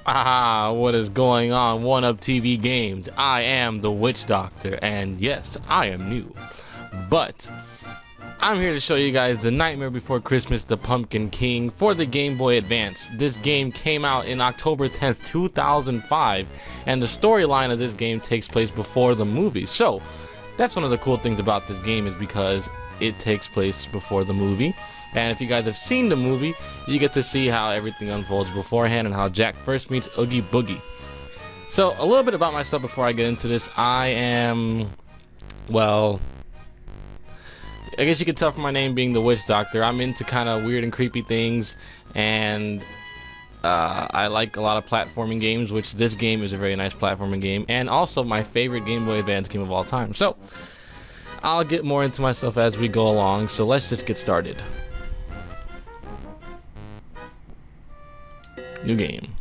Ah, what is going on, One Up TV Games? I am the Witch Doctor, and yes, I am new. But I'm here to show you guys The Nightmare Before Christmas, The Pumpkin King for the Game Boy Advance. This game came out in October 10th, 2005, and the storyline of this game takes place before the movie. So, that's one of the cool things about this game, is because it takes place before the movie. And if you guys have seen the movie, you get to see how everything unfolds beforehand and how Jack first meets Oogie Boogie. So, a little bit about myself before I get into this. I am, well, I guess you could tell from my name being the Witch Doctor, I'm into kind of weird and creepy things, and I like a lot of platforming games, which this game is a very nice platforming game, and also my favorite Game Boy Advance game of all time. So, I'll get more into myself as we go along, so let's just get started. New game.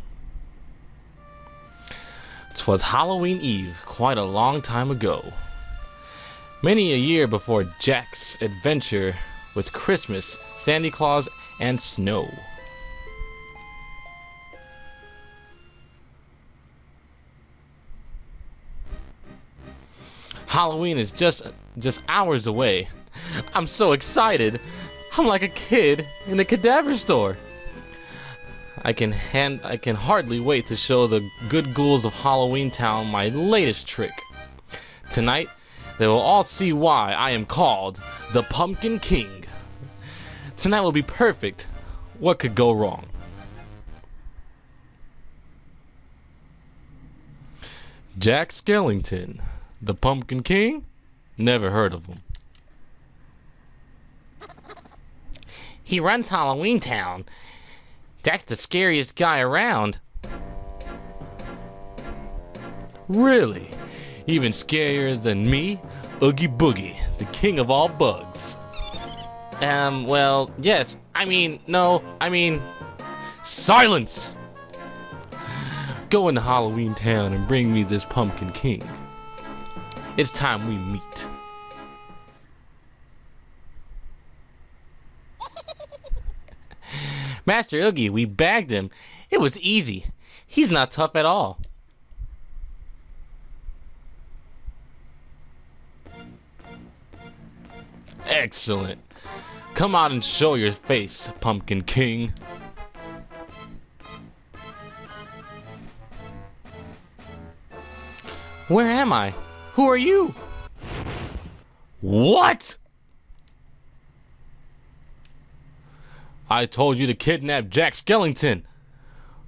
'Twas Halloween Eve, quite a long time ago. Many a year before Jack's adventure with Christmas, Santa Claus, and snow. Halloween is just hours away. I'm so excited. I'm like a kid in a cadaver store. I can hardly wait to show the good ghouls of Halloween Town my latest trick. Tonight, they will all see why I am called the Pumpkin King. Tonight will be perfect. What could go wrong? Jack Skellington, the Pumpkin King? Never heard of him. He runs Halloween Town. Jack's the scariest guy around. Really? Even scarier than me? Oogie Boogie, the king of all bugs. Well, yes. Silence! Go into Halloween Town and bring me this Pumpkin King. It's time we meet. Master Oogie, we bagged him. It was easy. He's not tough at all. Excellent. Come out and show your face, Pumpkin King. Where am I? Who are you? What? I told you to kidnap Jack Skellington.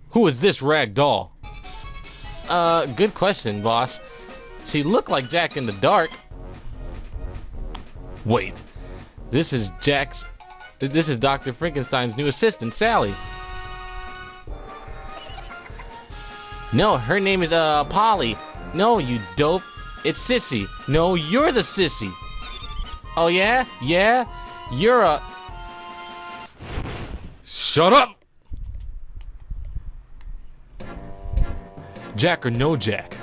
Who is this rag doll? Good question, boss. She looked like Jack in the dark. Wait, this is Dr. Frankenstein's new assistant, Sally. No, her name is, Polly. No, you dope. It's Sissy. No, you're the sissy. Oh, yeah? Yeah? You're a... Shut up! Jack or no Jack,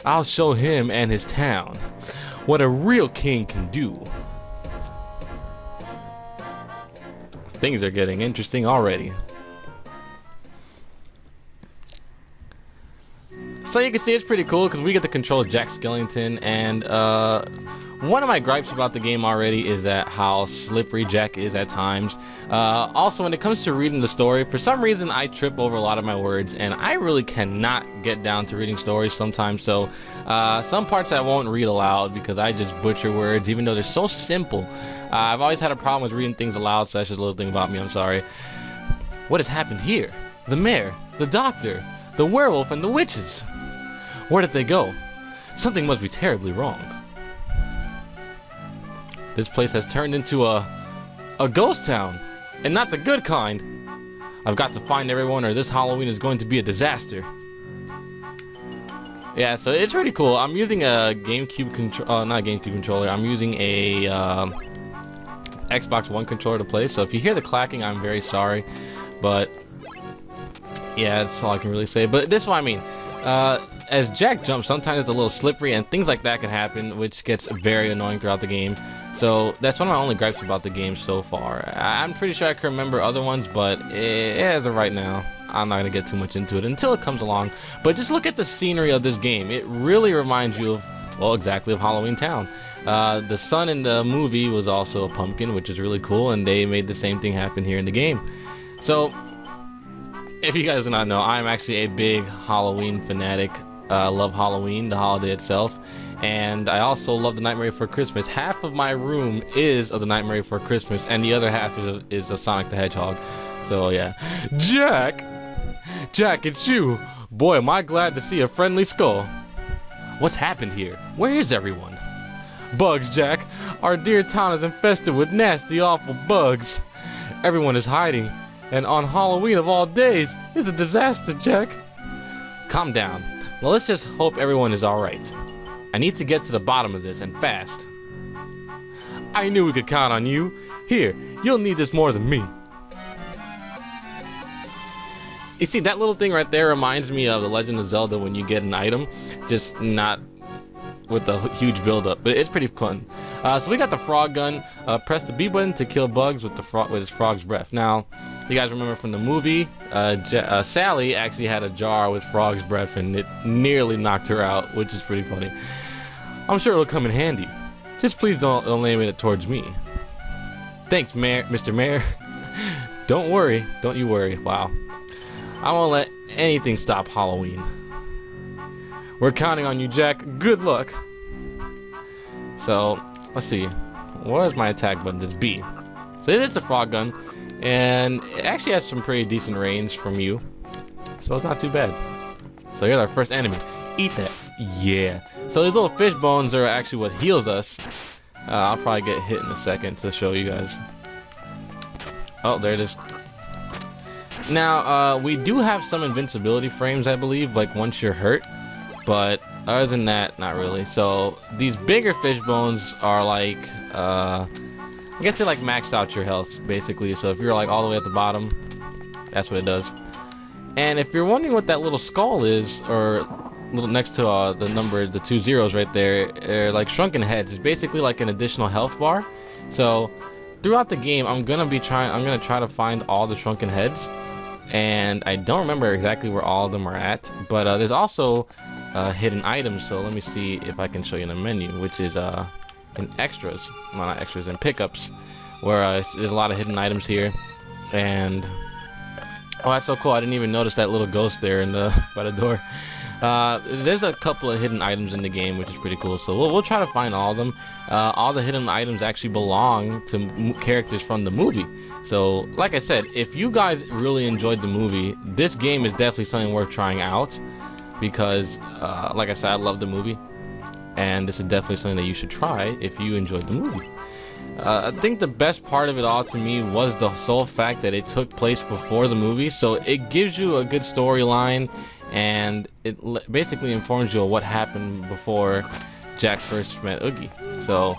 I'll show him and his town what a real king can do. Things are getting interesting already. So you can see it's pretty cool because we get to control Jack Skellington, and one of my gripes about the game already is that how slippery Jack is at times. Also, when it comes to reading the story, for some reason I trip over a lot of my words, and I really cannot get down to reading stories sometimes. So some parts I won't read aloud because I just butcher words, even though they're so simple. I've always had a problem with reading things aloud, so that's just a little thing about me. I'm sorry. What has happened here? The mayor, the doctor, the werewolf, and the witches. Where did they go? Something must be terribly wrong. This place has turned into a ghost town, and not the good kind. I've got to find everyone, or this Halloween is going to be a disaster. Yeah, so it's pretty cool. I'm using a GameCube controller, not a GameCube controller. I'm using a Xbox One controller to play. So if you hear the clacking, I'm very sorry, but yeah, that's all I can really say. But this is what I mean. As Jack jumps, sometimes it's a little slippery, and things like that can happen, which gets very annoying throughout the game. So that's one of my only gripes about the game so far. I'm pretty sure I can remember other ones, but as of right now, I'm not gonna get too much into it until it comes along. But just look at the scenery of this game. It really reminds you of, well, exactly of Halloween Town. The sun in the movie was also a pumpkin, which is really cool, and they made the same thing happen here in the game. So, if you guys do not know, I'm actually a big Halloween fanatic. I love Halloween, the holiday itself, and I also love The Nightmare Before Christmas. Half of my room is of The Nightmare Before Christmas, and the other half is of Sonic the Hedgehog. So yeah. Jack, it's you. Boy, am I glad to see a friendly skull. What's happened here? Where is everyone? Bugs, Jack. Our dear town is infested with nasty, awful bugs. Everyone is hiding. And on Halloween of all days, it's a disaster, Jack. Calm down. Well, let's just hope everyone is alright. I need to get to the bottom of this, and fast. I knew we could count on you. Here, you'll need this more than me. You see, that little thing right there reminds me of The Legend of Zelda when you get an item, just not with the huge build-up, but it's pretty fun. So we got the frog gun. Press the B button to kill bugs with his frog's breath. Now, you guys remember from the movie, Sally actually had a jar with frog's breath, and it nearly knocked her out, which is pretty funny. I'm sure it'll come in handy. Just please don't aim it towards me. Thanks, Mr. Mayor. Don't you worry. Wow. I won't let anything stop Halloween. We're counting on you, Jack. Good luck. So, let's see. What is my attack button? It's B. So it is the frog gun, and it actually has some pretty decent range from you. So it's not too bad. So here's our first enemy. Eat that. Yeah. So these little fish bones are actually what heals us. I'll probably get hit in a second to show you guys. Oh, there it is. Now, we do have some invincibility frames, I believe, like once you're hurt. But other than that, not really. So these bigger fish bones are like, I guess they like maxed out your health, basically. So if you're like all the way at the bottom, that's what it does. And if you're wondering what that little skull is, or little next to the number, the 2 zeros right there, they're like shrunken heads. It's basically like an additional health bar. So throughout the game, I'm gonna try to find all the shrunken heads. And I don't remember exactly where all of them are at, but there's also hidden items. So let me see if I can show you in the menu, which is in extras, well, not extras, in pickups, where there's a lot of hidden items here. And oh, that's so cool! I didn't even notice that little ghost there in the by the door. There's a couple of hidden items in the game, which is pretty cool. So we'll try to find all of them. All the hidden items actually belong to characters from the movie. So, like I said, if you guys really enjoyed the movie, this game is definitely something worth trying out. Because, like I said, I love the movie. And this is definitely something that you should try if you enjoyed the movie. I think the best part of it all to me was the sole fact that it took place before the movie. So it gives you a good storyline, and it basically informs you of what happened before Jack first met Oogie. So,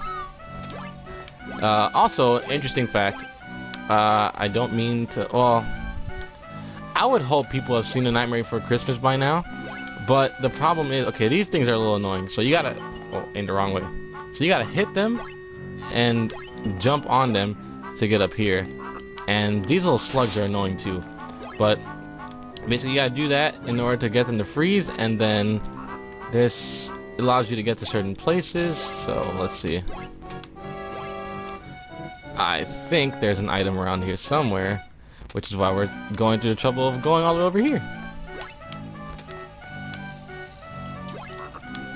also, interesting fact, I don't mean to, well, I would hope people have seen A Nightmare Before Christmas by now, but the problem is, okay, these things are a little annoying, so you gotta, oh, in the wrong way. So you gotta hit them and jump on them to get up here, and these little slugs are annoying too, but basically you gotta do that in order to get them to freeze, and then this allows you to get to certain places. So let's see, I think there's an item around here somewhere, which is why we're going through the trouble of going all the way over here.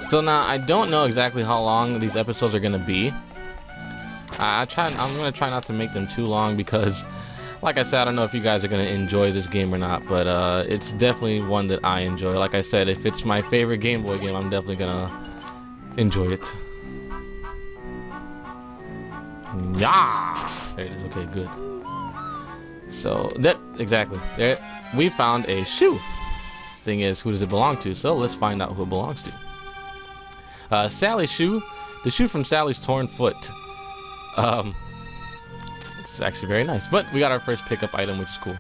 So now I don't know exactly how long these episodes are gonna be. I'm gonna try not to make them too long because, like I said, I don't know if you guys are gonna enjoy this game or not, but it's definitely one that I enjoy. Like I said, if it's my favorite Game Boy game, I'm definitely gonna enjoy it. Yeah, there it is. Okay, good. So that exactly there, we found a shoe. Thing is, who does it belong to? So let's find out who it belongs to. Sally's shoe, the shoe from Sally's torn foot. It's actually very nice. But we got our first pickup item, which is cool.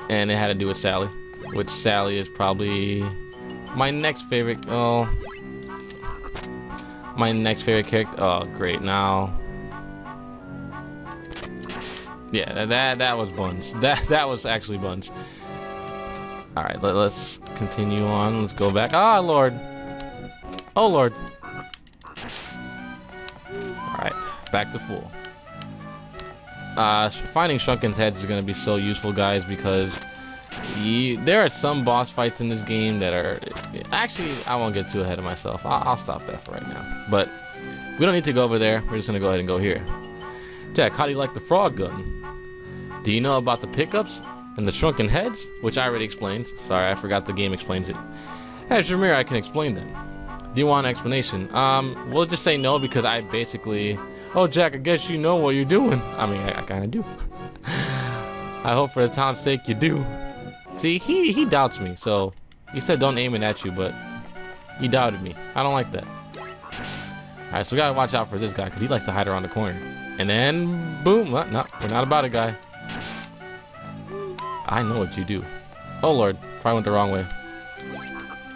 And it had to do with Sally, which Sally is probably my next favorite. Oh, my next favorite character. Oh, great. Now Yeah, that was buns. That was actually buns. All right, let's continue on. Let's go back. Ah, Lord. Oh, Lord. All right, back to full. Finding Shrunken's heads is gonna be so useful, guys, because there are some boss fights in this game that are... Actually, I won't get too ahead of myself. I'll stop that for right now. But we don't need to go over there. We're just gonna go ahead and go here. Jack, how do you like the frog gun? Do you know about the pickups and the shrunken heads? Which I already explained. Sorry, I forgot the game explains it. As your mirror, I can explain them. Do you want an explanation? We'll just say no because I basically... Oh, Jack, I guess you know what you're doing. I mean, I kind of do. I hope for the time's sake you do. See, he doubts me, so he said don't aim it at you, but he doubted me. I don't like that. Alright, so we gotta watch out for this guy because he likes to hide around the corner. And then, boom. Well, no, we're not about it, guy. I know what you do. Oh, Lord. Probably went the wrong way.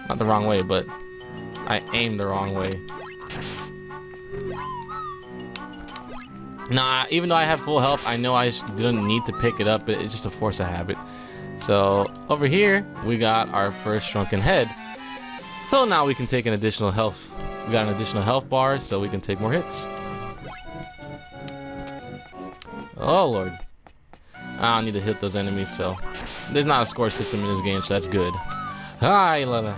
Not the wrong way, but I aimed the wrong way. Nah, even though I have full health, I know I didn't need to pick it up. It's just a force of habit. So, over here, we got our first shrunken head. So now we can take an additional health. We got an additional health bar, so we can take more hits. Oh, Lord. I don't need to hit those enemies, so... There's not a score system in this game, so that's good. Hi, love that.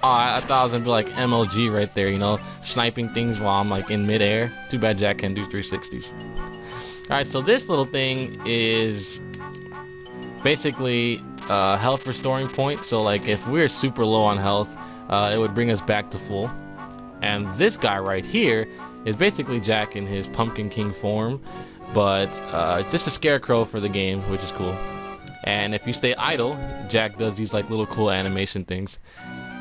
Oh, I thought I was gonna be like MLG right there, you know, sniping things while I'm like in midair. Too bad Jack can't do 360s. Alright, so this little thing is basically a health restoring point. So like if we're super low on health, it would bring us back to full. And this guy right here is basically Jack in his Pumpkin King form, but just a scarecrow for the game, which is cool. And if you stay idle, Jack does these like little cool animation things.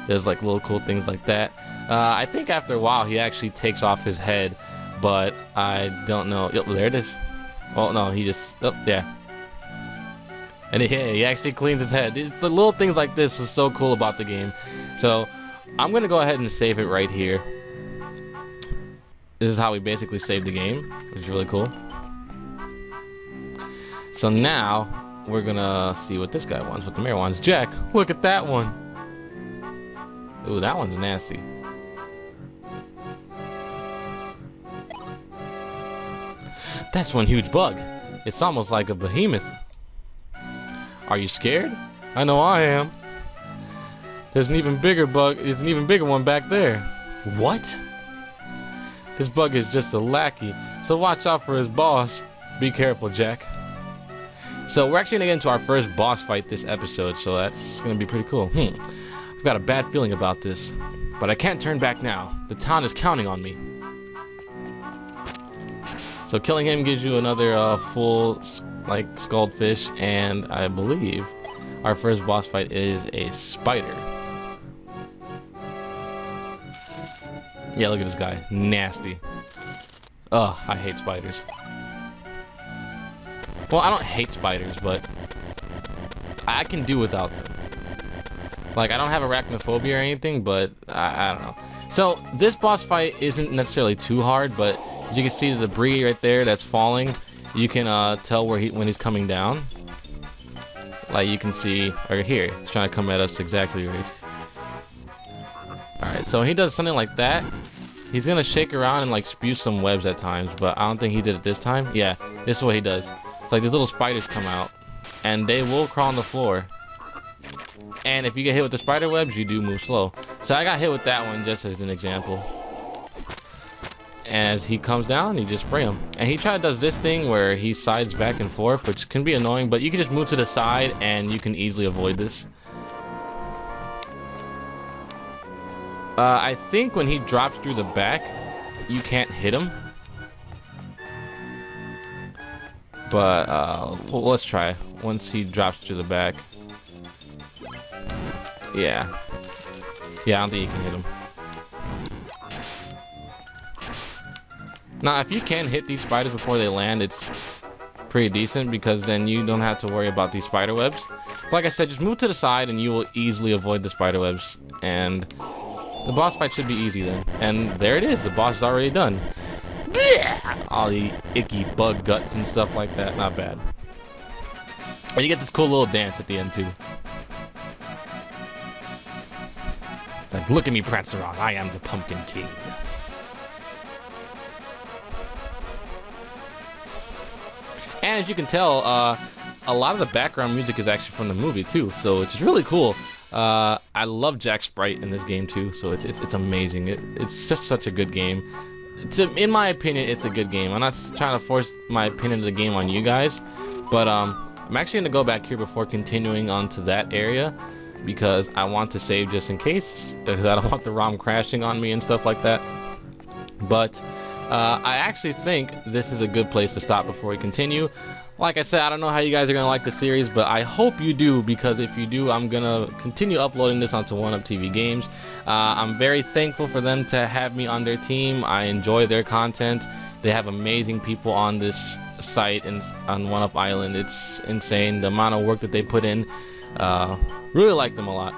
There's like little cool things like that. I think after a while he actually takes off his head, but I don't know. Yep, there it is. Oh no, he just, oh yeah. And he actually cleans his head. The little things like this is so cool about the game. So I'm gonna go ahead and save it right here. This is how we basically save the game, which is really cool. So now we're gonna see what this guy wants, what the mayor wants. Jack, look at that one. Ooh, that one's nasty. That's one huge bug. It's almost like a behemoth. Are you scared? I know I am. There's an even bigger bug. There's an even bigger one back there. What? This bug is just a lackey, so watch out for his boss. Be careful, Jack. So we're actually gonna get into our first boss fight this episode, so that's gonna be pretty cool. I've got a bad feeling about this, but I can't turn back now. The town is counting on me. So killing him gives you another full like skulled fish, and I believe our first boss fight is a spider. Yeah, look at this guy. Nasty. Ugh, I hate spiders. Well, I don't hate spiders, but I can do without them. Like, I don't have arachnophobia or anything, but I don't know. So, this boss fight isn't necessarily too hard, but as you can see the debris right there that's falling, you can tell where when he's coming down. Like, you can see right here. He's trying to come at us exactly right. Alright, so he does something like that. He's gonna shake around and like spew some webs at times, but I don't think he did it this time. Yeah, this is what he does. It's like these little spiders come out, and they will crawl on the floor. And if you get hit with the spider webs, you do move slow. So I got hit with that one just as an example. As he comes down, you just spray him. And he does this thing where he sides back and forth, which can be annoying, but you can just move to the side and you can easily avoid this. I think when he drops through the back, you can't hit him. But well, let's try. Once he drops through the back. Yeah. Yeah, I don't think you can hit him. Now, if you can hit these spiders before they land, it's pretty decent because then you don't have to worry about these spider webs. But like I said, just move to the side and you will easily avoid the spider webs. And The boss fight should be easy then. And there it is. The boss is already done. All the icky bug guts and stuff like that. Not bad. And you get this cool little dance at the end too. It's like, look at me prancing around. I am the Pumpkin King. And as you can tell, a lot of the background music is actually from the movie too, so it's really cool. I love Jack Sprite in this game too, so it's amazing. It's just such a good game. In my opinion, it's a good game. I'm not trying to force my opinion of the game on you guys, but I'm actually gonna go back here before continuing on to that area because I want to save just in case, because I don't want the ROM crashing on me and stuff like that. But I actually think this is a good place to stop before we continue. Like I said, I don't know how you guys are gonna like the series, but I hope you do, because if you do, I'm gonna continue uploading this onto 1UpTV Games. I'm very thankful for them to have me on their team. I enjoy their content. They have amazing people on this site and on 1UP Island. It's insane the amount of work that they put in. Really like them a lot.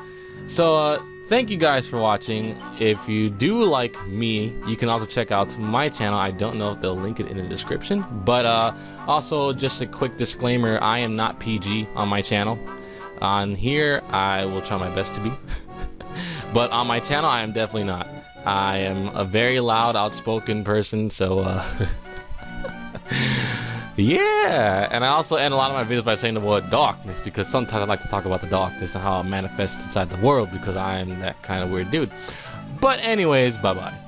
So thank you guys for watching. If you do like me, you can also check out my channel. I don't know if they'll link it in the description, but also just a quick disclaimer, I am not PG on my channel. On here I will try my best to be but on my channel I am definitely not. I am a very loud, outspoken person, so yeah. And I also end a lot of my videos by saying the word darkness, because sometimes I like to talk about the darkness and how it manifests inside the world, because I am that kind of weird dude. But anyways, bye-bye.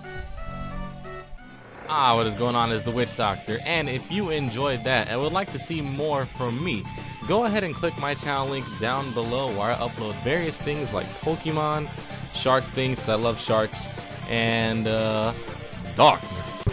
What is going on is Th3WitchDoctor, and if you enjoyed that and would like to see more from me, go ahead and click my channel link down below, where I upload various things like Pokemon, shark things, because I love sharks, and darkness.